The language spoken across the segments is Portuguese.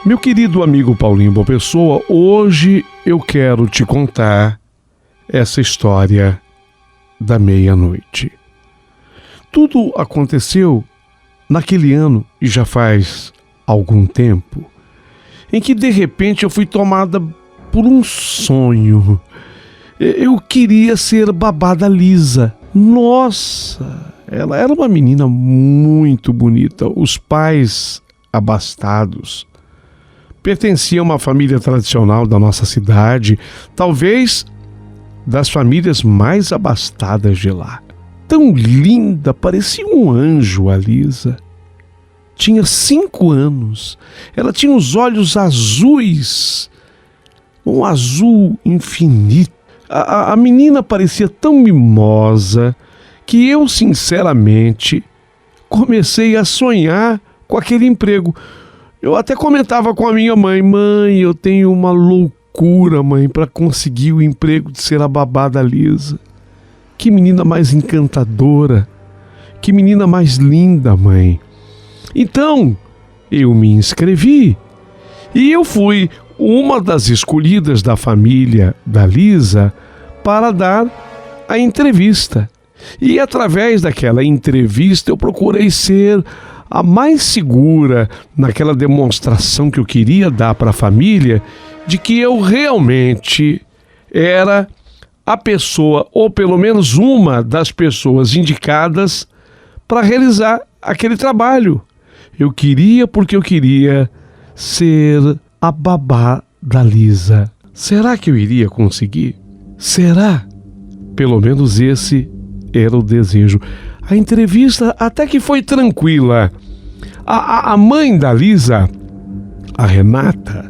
Meu querido amigo Paulinho Boa Pessoa, hoje eu quero te contar essa história da meia-noite. Tudo aconteceu naquele ano, e já faz algum tempo, em que de repente eu fui tomada por um sonho. Eu queria ser babá da Lisa. Nossa, ela era uma menina muito bonita. Os pais abastados pertenciam a uma família tradicional da nossa cidade, talvez das famílias mais abastadas de lá. Tão linda, parecia um anjo a Lisa. Tinha 5 anos. Ela tinha os olhos azuis, um azul infinito. A menina parecia tão mimosa que eu, sinceramente, comecei a sonhar com aquele emprego. Eu até comentava com a minha mãe: mãe, eu tenho uma loucura, mãe, para conseguir o emprego de ser a babá da Lisa. Que menina mais encantadora, que menina mais linda, mãe. Então, eu me inscrevi e eu fui uma das escolhidas da família da Lisa para dar a entrevista. E através daquela entrevista eu procurei ser a mais segura naquela demonstração que eu queria dar para a família de que eu realmente era a pessoa, ou pelo menos uma das pessoas indicadas para realizar aquele trabalho. Eu queria porque eu queria ser a babá da Lisa. Será que eu iria conseguir? Será? Pelo menos esse era o desejo. A entrevista até que foi tranquila. A mãe da Lisa, a Renata,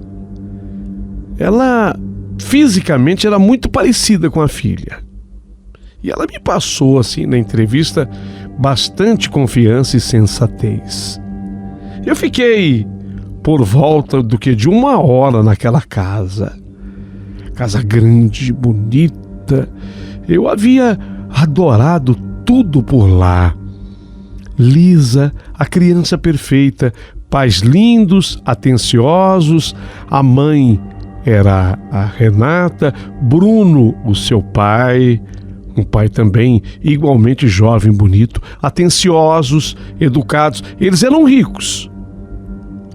ela fisicamente era muito parecida com a filha. E ela me passou, assim, na entrevista, bastante confiança e sensatez. Eu fiquei por volta de 1 hora naquela casa. Casa grande, bonita. Eu havia adorado tudo por lá. Lisa, a criança perfeita, pais lindos, atenciosos, a mãe era a Renata, Bruno, o seu pai, um pai também igualmente jovem, bonito, atenciosos, educados. Eles eram ricos,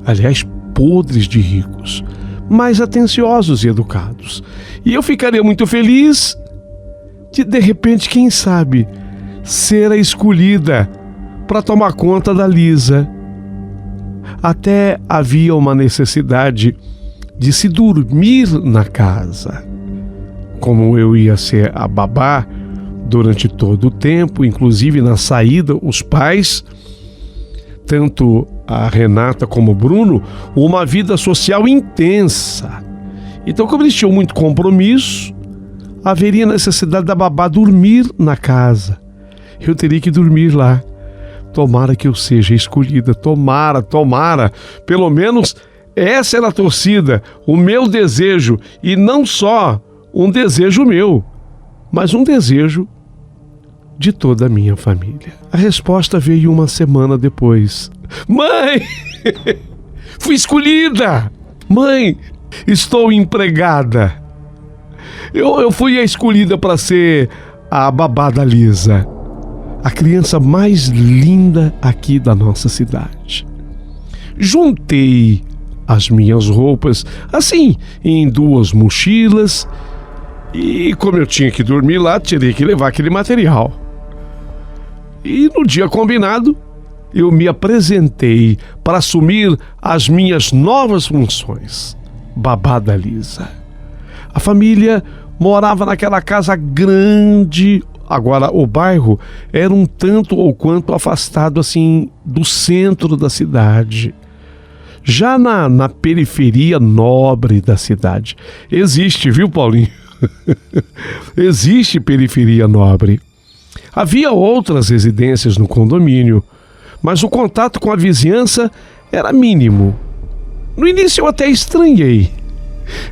aliás, podres de ricos, mas atenciosos e educados. E eu ficaria muito feliz de repente, quem sabe, ser a escolhida para tomar conta da Lisa. Até havia uma necessidade de se dormir na casa. Como eu ia ser a babá durante todo o tempo, inclusive na saída, os pais, tanto a Renata como o Bruno, uma vida social intensa. Então, como eles tinham muito compromisso, haveria necessidade da babá dormir na casa. Eu teria que dormir lá. Tomara que eu seja escolhida. Tomara. Pelo menos essa era a torcida, o meu desejo. E não só um desejo meu, mas um desejo de toda a minha família. A resposta veio 1 semana depois. Mãe! Fui escolhida! Mãe, estou empregada. Eu fui a escolhida para ser a babá da Lisa, a criança mais linda aqui da nossa cidade. Juntei as minhas roupas, assim, em 2 mochilas, e como eu tinha que dormir lá, teria que levar aquele material. E no dia combinado, eu me apresentei para assumir as minhas novas funções, babá da Lisa. A família morava naquela casa grande. Agora, o bairro era um tanto ou quanto afastado, assim, do centro da cidade. Já na periferia nobre da cidade. Existe, viu, Paulinho? Existe periferia nobre. Havia outras residências no condomínio, mas o contato com a vizinhança era mínimo. No início eu até estranhei.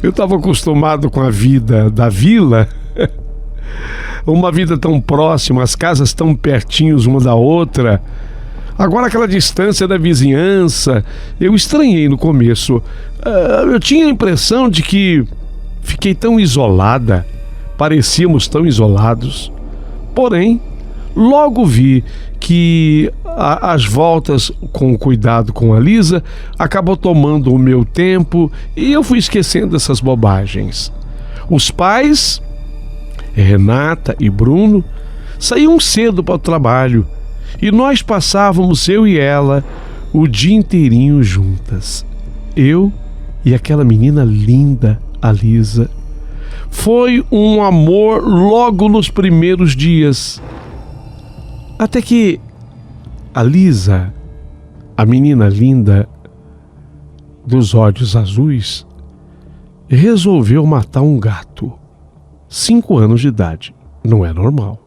Eu estava acostumado com a vida da vila, uma vida tão próxima, as casas tão pertinhos uma da outra. Agora aquela distância da vizinhança, eu estranhei no começo. Eu tinha a impressão de que fiquei tão isolada, parecíamos tão isolados. Porém, logo vi que as voltas com cuidado com a Lisa acabou tomando o meu tempo e eu fui esquecendo essas bobagens. Os pais, Renata e Bruno, saíam cedo para o trabalho e nós passávamos, eu e ela, o dia inteirinho juntas. Eu e aquela menina linda, a Lisa. Foi um amor logo nos primeiros dias. Até que a Lisa, a menina linda dos olhos azuis, resolveu matar um gato. 5 anos de idade. Não é normal.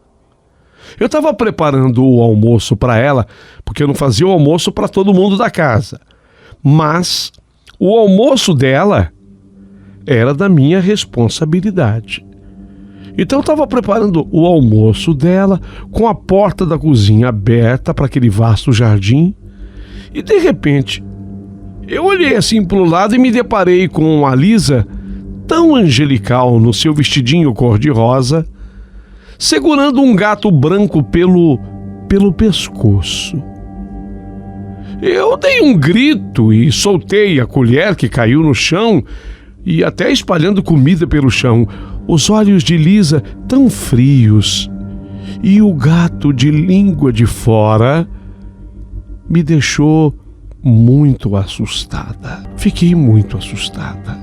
Eu estava preparando o almoço para ela, porque eu não fazia o almoço para todo mundo da casa. Mas o almoço dela era da minha responsabilidade. Então eu estava preparando o almoço dela, com a porta da cozinha aberta para aquele vasto jardim, e de repente eu olhei assim para o lado e me deparei com a Lisa, tão angelical no seu vestidinho cor-de-rosa, segurando um gato branco pelo pescoço. Eu dei um grito e soltei a colher que caiu no chão, e até espalhando comida pelo chão. Os olhos de Lisa tão frios e o gato de língua de fora me deixou muito assustada. Fiquei muito assustada.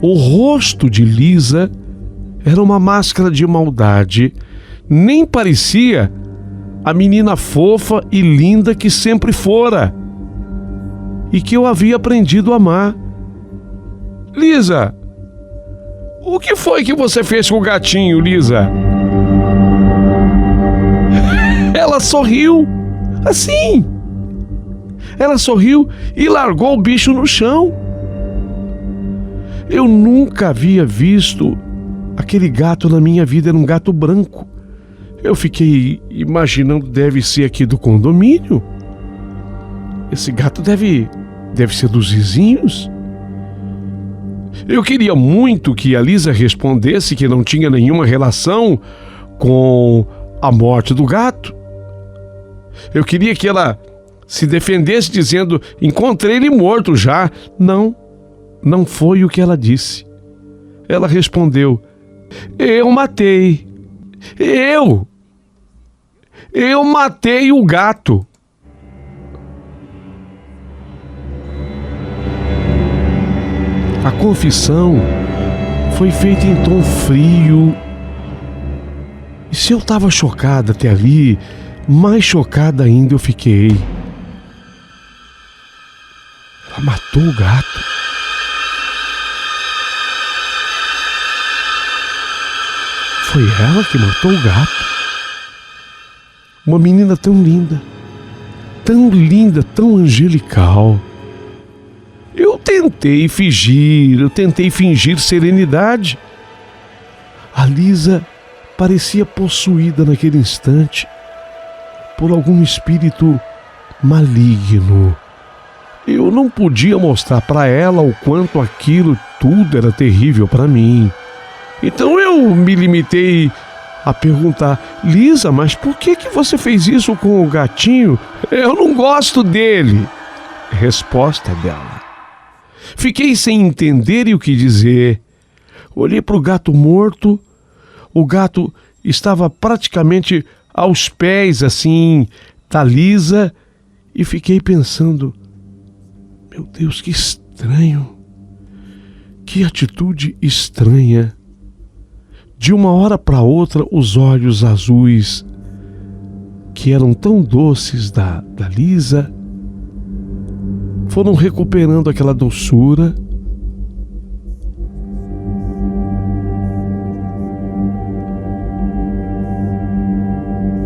O rosto de Lisa era uma máscara de maldade. Nem parecia a menina fofa e linda que sempre fora e que eu havia aprendido a amar. Lisa, o que foi que você fez com o gatinho, Lisa? Ela sorriu, assim. Ela sorriu e largou o bicho no chão. Eu nunca havia visto aquele gato na minha vida, era um gato branco. Eu fiquei imaginando, deve ser aqui do condomínio. Esse gato deve ser dos vizinhos. Eu queria muito que a Lisa respondesse que não tinha nenhuma relação com a morte do gato. Eu queria que ela se defendesse dizendo: encontrei ele morto já. Não foi o que ela disse. Ela respondeu: eu matei. Eu matei o gato. A confissão foi feita em tom frio. E se eu estava chocada até ali, mais chocada ainda eu fiquei. Ela matou o gato. Foi ela que matou o gato. Uma menina tão linda, tão angelical. Eu tentei fingir serenidade. A Lisa parecia possuída naquele instante por algum espírito maligno. Eu não podia mostrar para ela o quanto aquilo tudo era terrível para mim. Então eu me limitei a perguntar: Lisa, mas por que você fez isso com o gatinho? Eu não gosto dele. Resposta dela. Fiquei sem entender e o que dizer. Olhei para o gato morto. O gato estava praticamente aos pés, assim, da Lisa. E fiquei pensando: meu Deus, que estranho. Que atitude estranha. De uma hora para outra, os olhos azuis, que eram tão doces da Lisa, foram recuperando aquela doçura.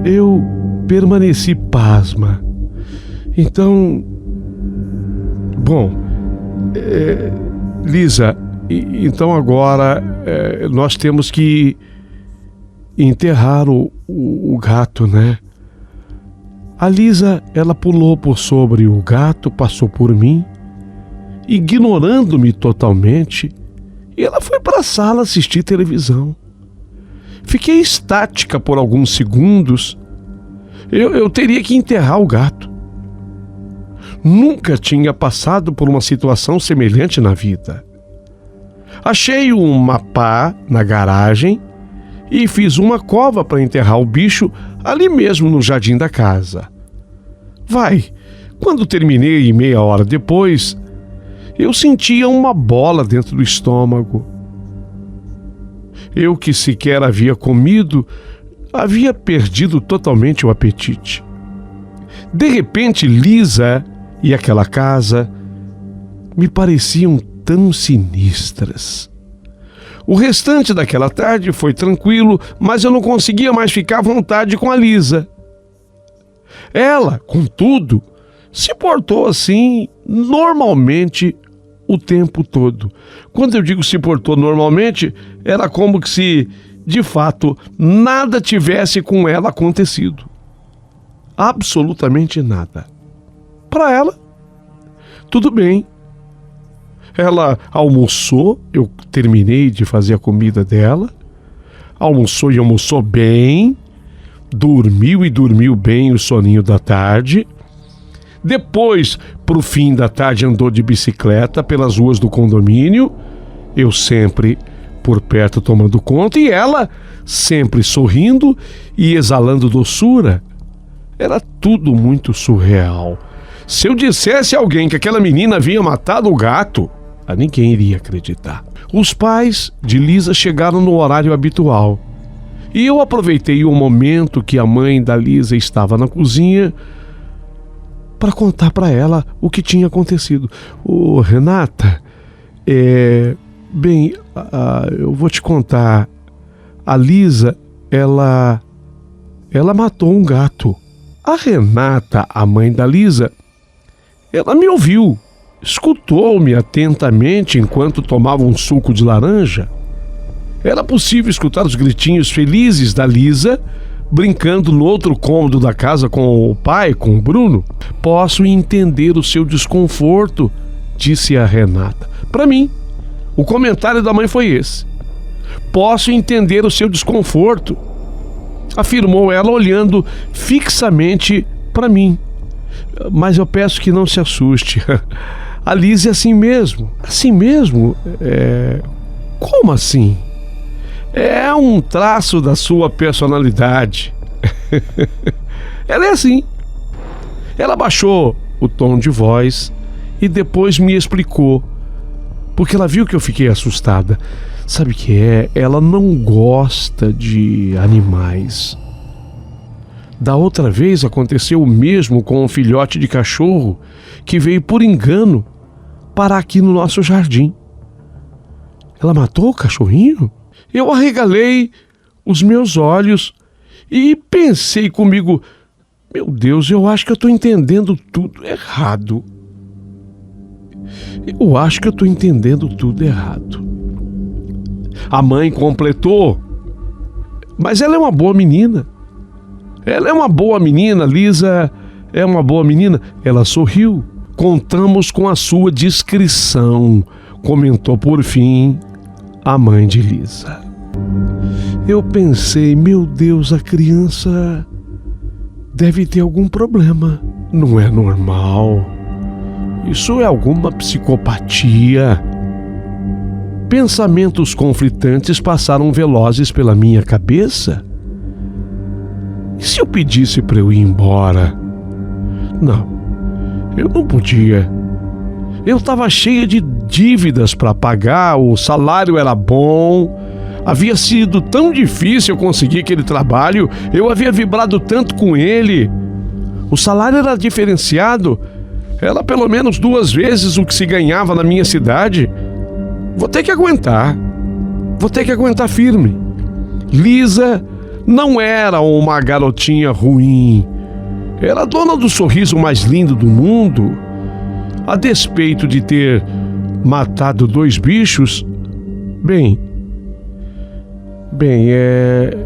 Eu permaneci pasma. Então, bom, Lisa, então agora nós temos que enterrar o gato, né? A Lisa, ela pulou por sobre o gato, passou por mim, ignorando-me totalmente, e ela foi para a sala assistir televisão. Fiquei estática por alguns segundos. Eu teria que enterrar o gato. Nunca tinha passado por uma situação semelhante na vida. Achei uma pá na garagem e fiz uma cova para enterrar o bicho ali mesmo no jardim da casa. Quando terminei, meia hora depois, eu sentia uma bola dentro do estômago. Eu, que sequer havia comido, havia perdido totalmente o apetite. De repente, Lisa e aquela casa me pareciam tão sinistras. O restante daquela tarde foi tranquilo, mas eu não conseguia mais ficar à vontade com a Lisa. Ela, contudo, se portou assim normalmente o tempo todo. Quando eu digo se portou normalmente, era como se, de fato, nada tivesse com ela acontecido. Absolutamente nada. Para ela, tudo bem. Ela almoçou, eu terminei de fazer a comida dela, almoçou e almoçou bem, dormiu e dormiu bem o soninho da tarde. Depois, pro fim da tarde, andou de bicicleta pelas ruas do condomínio, eu sempre por perto tomando conta, e ela sempre sorrindo e exalando doçura. Era tudo muito surreal. Se eu dissesse a alguém que aquela menina havia matado o gato, a ninguém iria acreditar. Os pais de Lisa chegaram no horário habitual, e eu aproveitei o momento que a mãe da Lisa estava na cozinha para contar para ela o que tinha acontecido. Renata, eu vou te contar. A Lisa, ela matou um gato. A Renata, a mãe da Lisa, ela me ouviu, escutou-me atentamente enquanto tomava um suco de laranja. Era possível escutar os gritinhos felizes da Lisa brincando no outro cômodo da casa com o pai, com o Bruno. Posso entender o seu desconforto, disse a Renata. Para mim, o comentário da mãe foi esse. Posso entender o seu desconforto, afirmou ela olhando fixamente para mim. Mas eu peço que não se assuste. A Lisa é assim mesmo. Assim mesmo? Como assim? É um traço da sua personalidade. Ela é assim. Ela baixou o tom de voz e depois me explicou, porque ela viu que eu fiquei assustada. Sabe o que é? Ela não gosta de animais. Da outra vez aconteceu o mesmo com um filhote de cachorro que veio por engano parar aqui no nosso jardim. Ela matou o cachorrinho? Eu arregalei os meus olhos e pensei comigo: meu Deus, eu acho que eu estou entendendo tudo errado. Eu acho que eu estou entendendo tudo errado. A mãe completou: mas ela é uma boa menina. Ela é uma boa menina, Lisa é uma boa menina. Ela sorriu. Contamos com a sua discrição, comentou por fim a mãe de Lisa. Eu pensei: meu Deus, a criança deve ter algum problema. Não é normal. Isso é alguma psicopatia. Pensamentos conflitantes passaram velozes pela minha cabeça. E se eu pedisse para eu ir embora? Não, eu não podia. Eu estava cheia de dívidas para pagar, o salário era bom, havia sido tão difícil eu conseguir aquele trabalho, eu havia vibrado tanto com ele, o salário era diferenciado, era pelo menos 2 vezes o que se ganhava na minha cidade. Vou ter que aguentar firme. Lisa não era uma garotinha ruim, era a dona do sorriso mais lindo do mundo. A despeito de ter matado 2 bichos,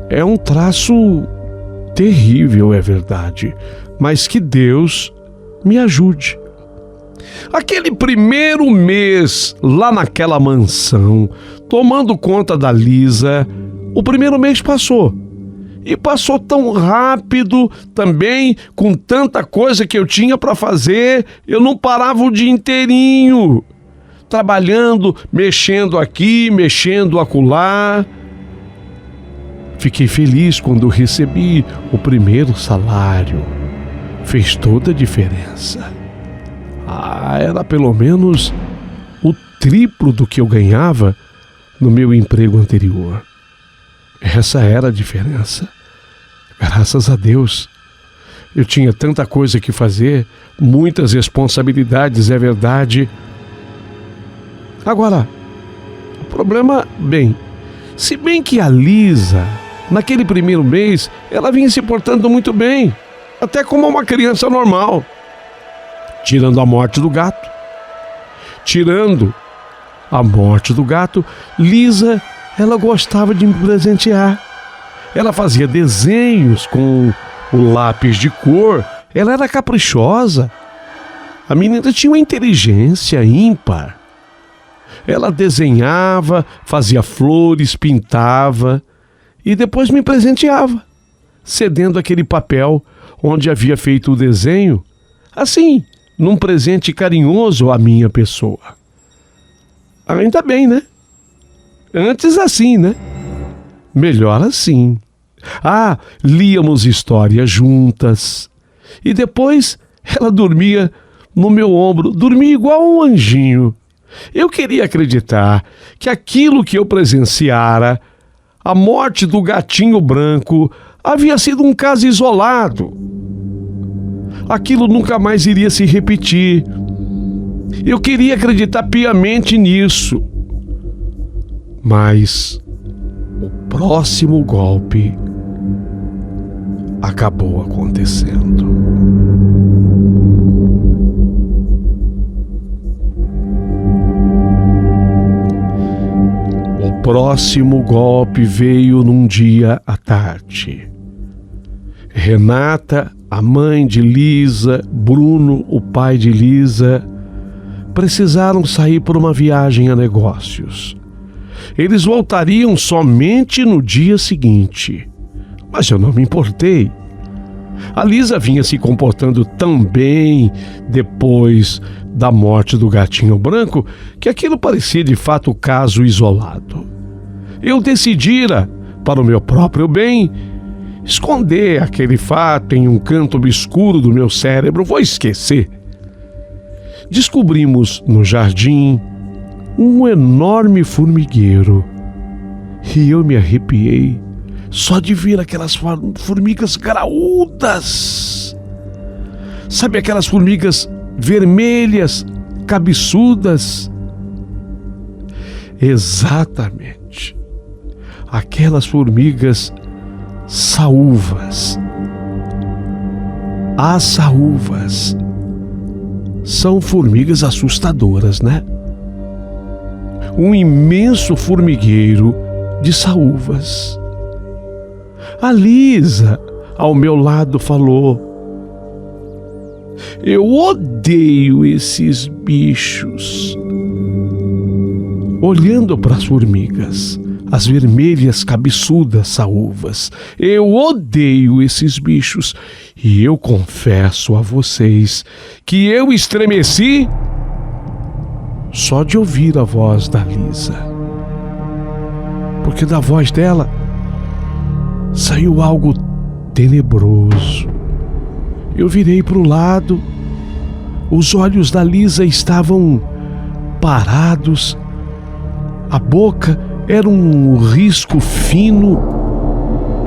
é um traço terrível, é verdade. mas que Deus me ajude. Aquele primeiro mês lá naquela mansão, tomando conta da Lisa, o primeiro mês passou. E passou tão rápido também, com tanta coisa que eu tinha para fazer, eu não parava o dia inteirinho, trabalhando, mexendo aqui, mexendo acolá. Fiquei feliz quando recebi o primeiro salário. Fez toda a diferença. Era pelo menos o triplo do que eu ganhava no meu emprego anterior. Essa era a diferença. Graças a Deus. Eu tinha tanta coisa que fazer, muitas responsabilidades, é verdade. Agora, o problema, se bem que a Lisa, naquele primeiro mês, ela vinha se portando muito bem, até como uma criança normal. Tirando a morte do gato. Lisa, ela gostava de me presentear. Ela fazia desenhos com o lápis de cor. Ela era caprichosa. A menina tinha uma inteligência ímpar. Ela desenhava, fazia flores, pintava e depois me presenteava, cedendo aquele papel onde havia feito o desenho, assim, num presente carinhoso à minha pessoa. Ainda bem, né? Antes assim, né? Melhor assim. Líamos histórias juntas. E depois ela dormia no meu ombro, dormia igual um anjinho. Eu queria acreditar que aquilo que eu presenciara, a morte do gatinho branco, havia sido um caso isolado. Aquilo nunca mais iria se repetir. Eu queria acreditar piamente nisso. Mas o próximo golpe acabou acontecendo. O próximo golpe veio num dia à tarde. Renata, a mãe de Lisa, Bruno, o pai de Lisa, precisaram sair por uma viagem a negócios. Eles voltariam somente no dia seguinte, mas eu não me importei. A Lisa vinha se comportando tão bem depois da morte do gatinho branco que aquilo parecia de fato caso isolado. Eu decidira, para o meu próprio bem, esconder aquele fato em um canto obscuro do meu cérebro. Vou esquecer. Descobrimos no jardim um enorme formigueiro e eu me arrepiei só de ver aquelas formigas graúdas. Sabe aquelas formigas vermelhas, cabeçudas? Exatamente. Aquelas formigas saúvas. As saúvas são formigas assustadoras, né? Um imenso formigueiro de saúvas. A Lisa, ao meu lado, falou: "Eu odeio esses bichos." Olhando para as formigas, as vermelhas cabeçudas saúvas, eu odeio esses bichos. E eu confesso a vocês que eu estremeci só de ouvir a voz da Lisa. Porque da voz dela saiu algo tenebroso. Eu virei para o lado. Os olhos da Lisa estavam parados. A boca era um risco fino.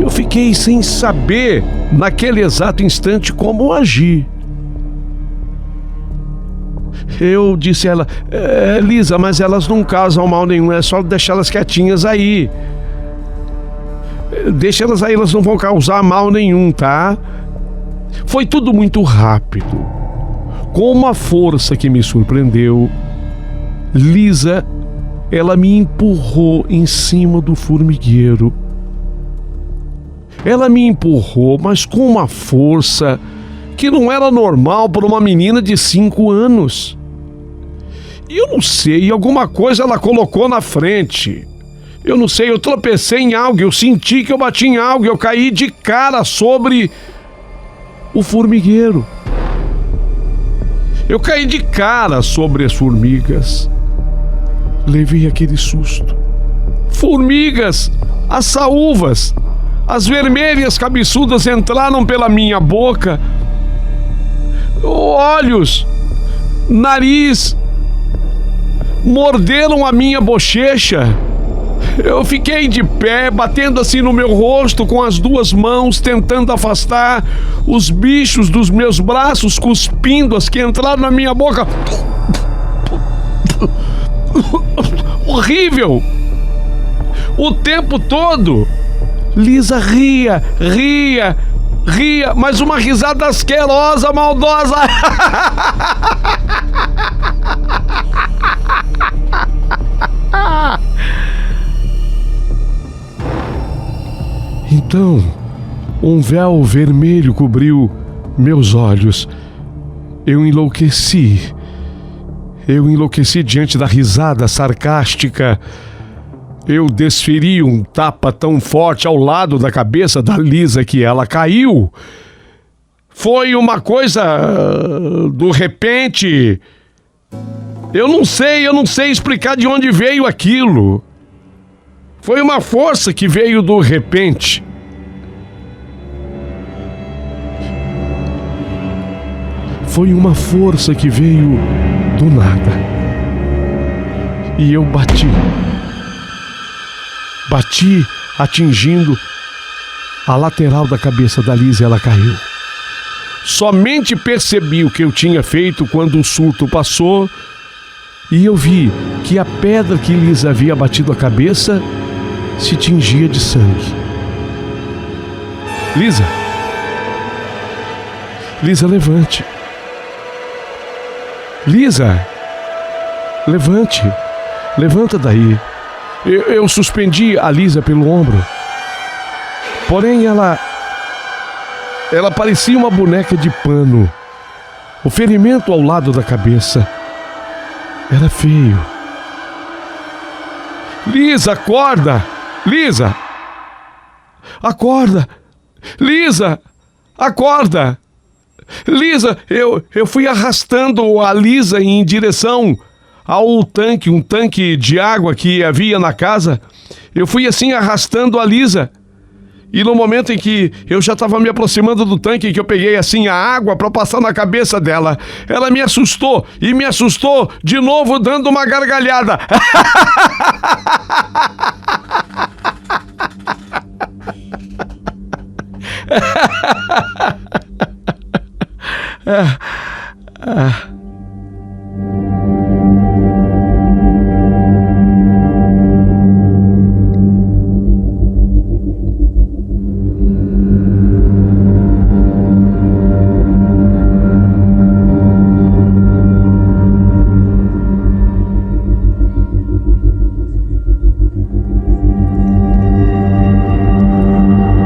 Eu fiquei sem saber, naquele exato instante, como agir. Eu disse a ela: Lisa, mas elas não causam mal nenhum, é só deixá-las quietinhas aí. Deixa elas aí, elas não vão causar mal nenhum, tá? Foi tudo muito rápido. Com uma força que me surpreendeu, Lisa, ela me empurrou em cima do formigueiro. Ela me empurrou, mas com uma força que não era normal para uma menina de 5 anos. E eu não sei, alguma coisa ela colocou na frente. Eu não sei, eu tropecei em algo, eu senti que eu bati em algo, eu caí de cara sobre o formigueiro. Eu caí de cara sobre as formigas. Levei aquele susto. Formigas, as saúvas, as vermelhas cabeçudas entraram pela minha boca. Olhos, nariz, morderam a minha bochecha. Eu fiquei de pé, batendo assim no meu rosto com as 2 mãos, tentando afastar os bichos dos meus braços, cuspindo as que entraram na minha boca. Horrível! O tempo todo. Lisa ria, mas uma risada asquerosa, maldosa. Então, um véu vermelho cobriu meus olhos. Eu enlouqueci diante da risada sarcástica. Eu desferi um tapa tão forte ao lado da cabeça da Lisa que ela caiu. Foi uma coisa do repente. Eu não sei explicar de onde veio aquilo. Foi uma força que veio do repente. Foi uma força que veio do nada. E eu bati, atingindo a lateral da cabeça da Lisa e ela caiu. Somente percebi o que eu tinha feito quando o surto passou e eu vi que a pedra que Lisa havia batido a cabeça se tingia de sangue. Lisa, levante. Lisa, levante. Levanta daí. Eu suspendi a Lisa pelo ombro. Porém, ela parecia uma boneca de pano. O ferimento ao lado da cabeça era feio. Lisa, acorda! Lisa! Acorda! Lisa! Acorda! Lisa, eu fui arrastando a Lisa em direção ao tanque, um tanque de água que havia na casa. Eu fui assim arrastando a Lisa. E no momento em que eu já estava me aproximando do tanque, que eu peguei assim a água para passar na cabeça dela, ela me assustou e me assustou de novo dando uma gargalhada.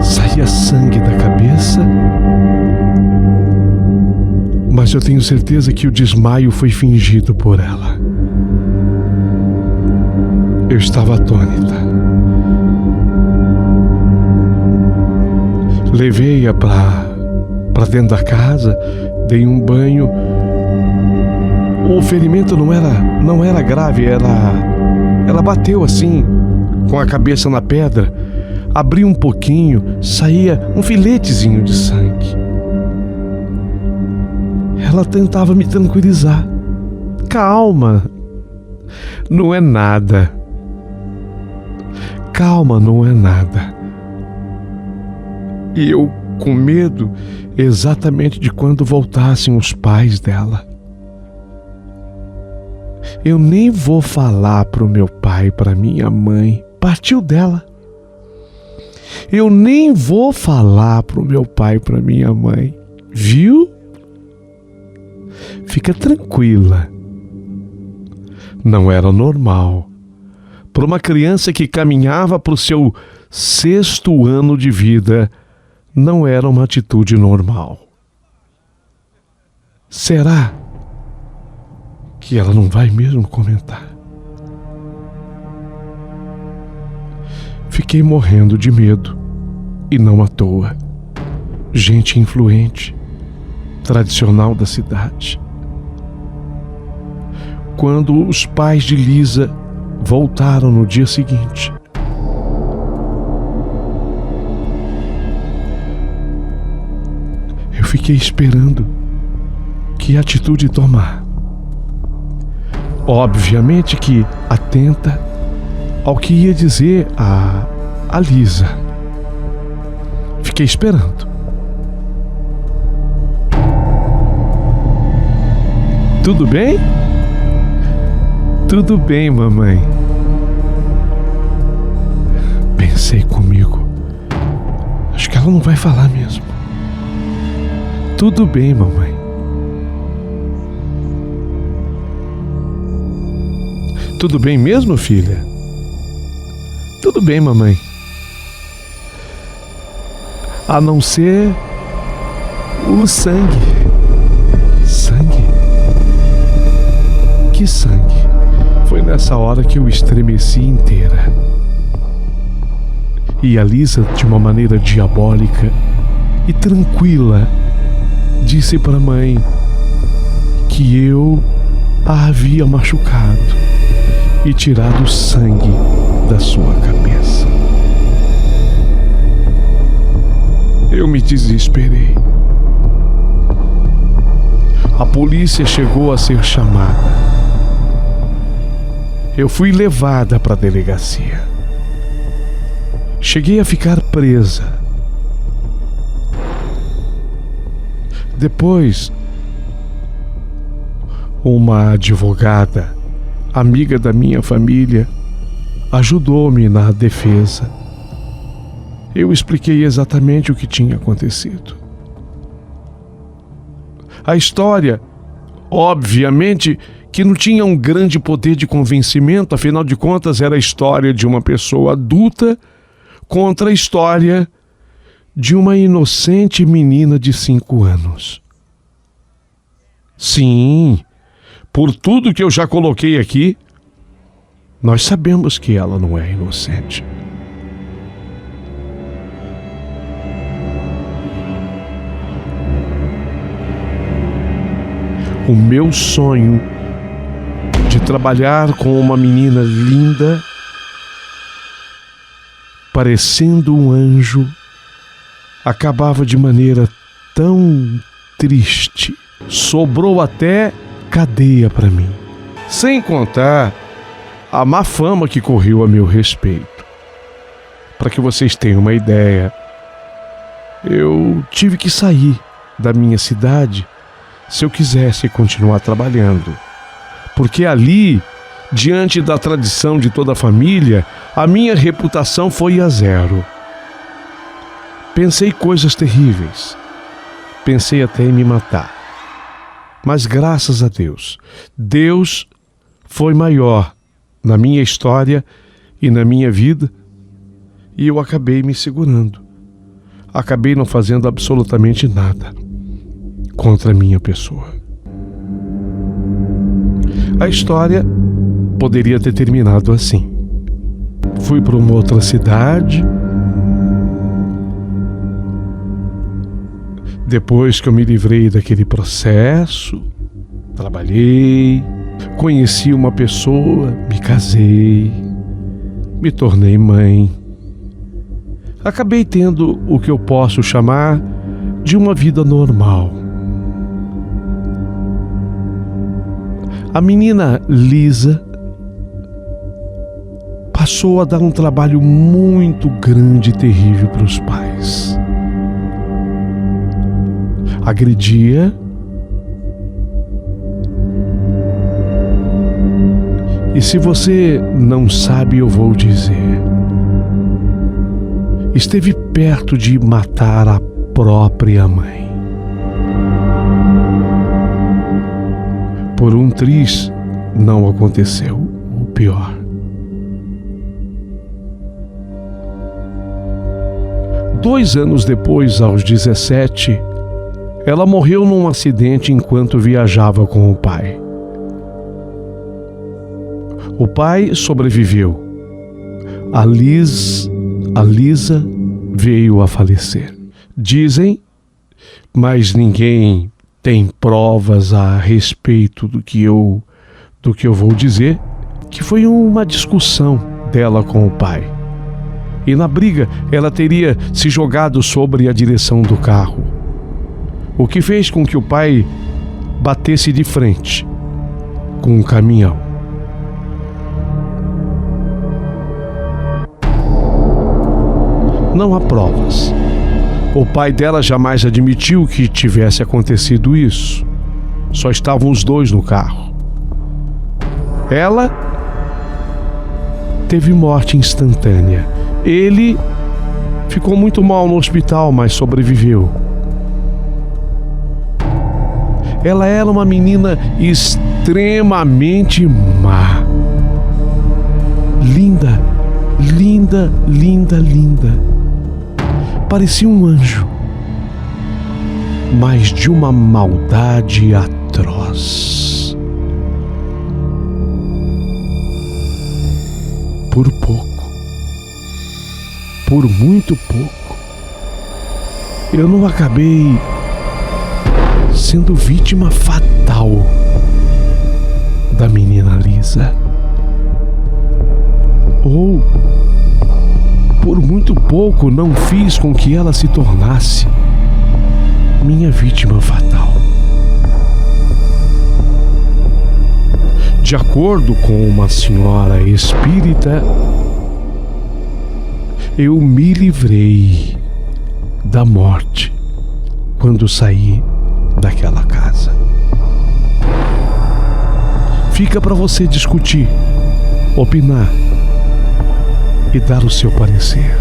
Saía sangue da cabeça, mas eu tenho certeza que o desmaio foi fingido por ela. Eu estava atônita. Levei-a para dentro da casa, dei um banho. O ferimento não era grave, ela bateu assim, com a cabeça na pedra, abriu um pouquinho, saía um filetezinho de sangue. Ela tentava me tranquilizar. Calma, não é nada. Calma, não é nada. E eu com medo exatamente de quando voltassem os pais dela. Eu nem vou falar pro meu pai, pra minha mãe. Partiu dela. Eu nem vou falar pro meu pai, pra minha mãe. Viu? Fica tranquila. Não era normal. Para uma criança que caminhava para o seu 6º ano de vida, não era uma atitude normal. Será que ela não vai mesmo comentar? Fiquei morrendo de medo, e não à toa. Gente influente, tradicional da cidade. Quando os pais de Lisa voltaram no dia seguinte, eu fiquei esperando que atitude tomar. Obviamente que atenta ao que ia dizer a Lisa. Fiquei esperando. Tudo bem? Tudo bem, mamãe. Pensei comigo. Acho que ela não vai falar mesmo. Tudo bem, mamãe. Tudo bem mesmo, filha? Tudo bem, mamãe. A não ser o sangue. Sangue? Que sangue? Foi nessa hora que eu estremeci inteira. E a Lisa, de uma maneira diabólica e tranquila, disse para a mãe que eu a havia machucado e tirado o sangue da sua cabeça. Eu me desesperei. A polícia chegou a ser chamada. Eu fui levada para a delegacia. Cheguei a ficar presa. Depois, uma advogada, amiga da minha família, ajudou-me na defesa. Eu expliquei exatamente o que tinha acontecido. A história, obviamente, que não tinha um grande poder de convencimento, afinal de contas era a história de uma pessoa adulta contra a história de uma inocente menina de 5 anos. Sim, por tudo que eu já coloquei aqui, nós sabemos que ela não é inocente. O meu sonho de trabalhar com uma menina linda, parecendo um anjo, acabava de maneira tão triste. Sobrou até cadeia para mim. Sem contar a má fama que correu a meu respeito. Para que vocês tenham uma ideia, eu tive que sair da minha cidade se eu quisesse continuar trabalhando. Porque ali, diante da tradição de toda a família, a minha reputação foi a zero. Pensei coisas terríveis. Pensei até em me matar. Mas graças a Deus, Deus foi maior na minha história e na minha vida, e eu acabei me segurando. Acabei não fazendo absolutamente nada contra a minha pessoa. A história poderia ter terminado assim. Fui para uma outra cidade. Depois que eu me livrei daquele processo, trabalhei, conheci uma pessoa, me casei, me tornei mãe. Acabei tendo o que eu posso chamar de uma vida normal. A menina Lisa passou a dar um trabalho muito grande e terrível para os pais. Agredia, e se você não sabe, eu vou dizer, esteve perto de matar a própria mãe. Por um triz, não aconteceu o pior. Dois anos depois, aos 17, Ela morreu num acidente enquanto viajava com o pai. O pai sobreviveu. A Lisa veio a falecer. Dizem, mas ninguém tem provas a respeito do que eu vou dizer, que foi uma discussão dela com o pai. E na briga ela teria se jogado sobre a direção do carro, o que fez com que o pai batesse de frente com um caminhão. Não há provas. O pai dela jamais admitiu que tivesse acontecido isso. Só estavam os dois no carro. Ela teve morte instantânea. Ele ficou muito mal no hospital, mas sobreviveu. Ela era uma menina extremamente má. Linda, linda, linda, linda. Parecia um anjo, mas de uma maldade atroz. Por pouco, por muito pouco, eu não acabei sendo vítima fatal da menina Lisa. Ou, por muito pouco, não fiz com que ela se tornasse minha vítima fatal. De acordo com uma senhora espírita, eu me livrei da morte quando saí daquela casa. Fica para você discutir, opinar e dar o seu parecer.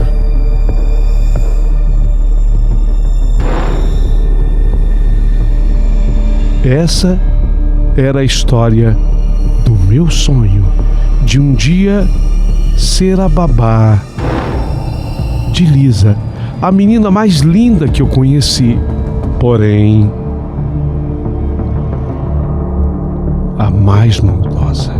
Essa era a história do meu sonho de um dia ser a babá de Lisa, a menina mais linda que eu conheci, porém a mais maldosa.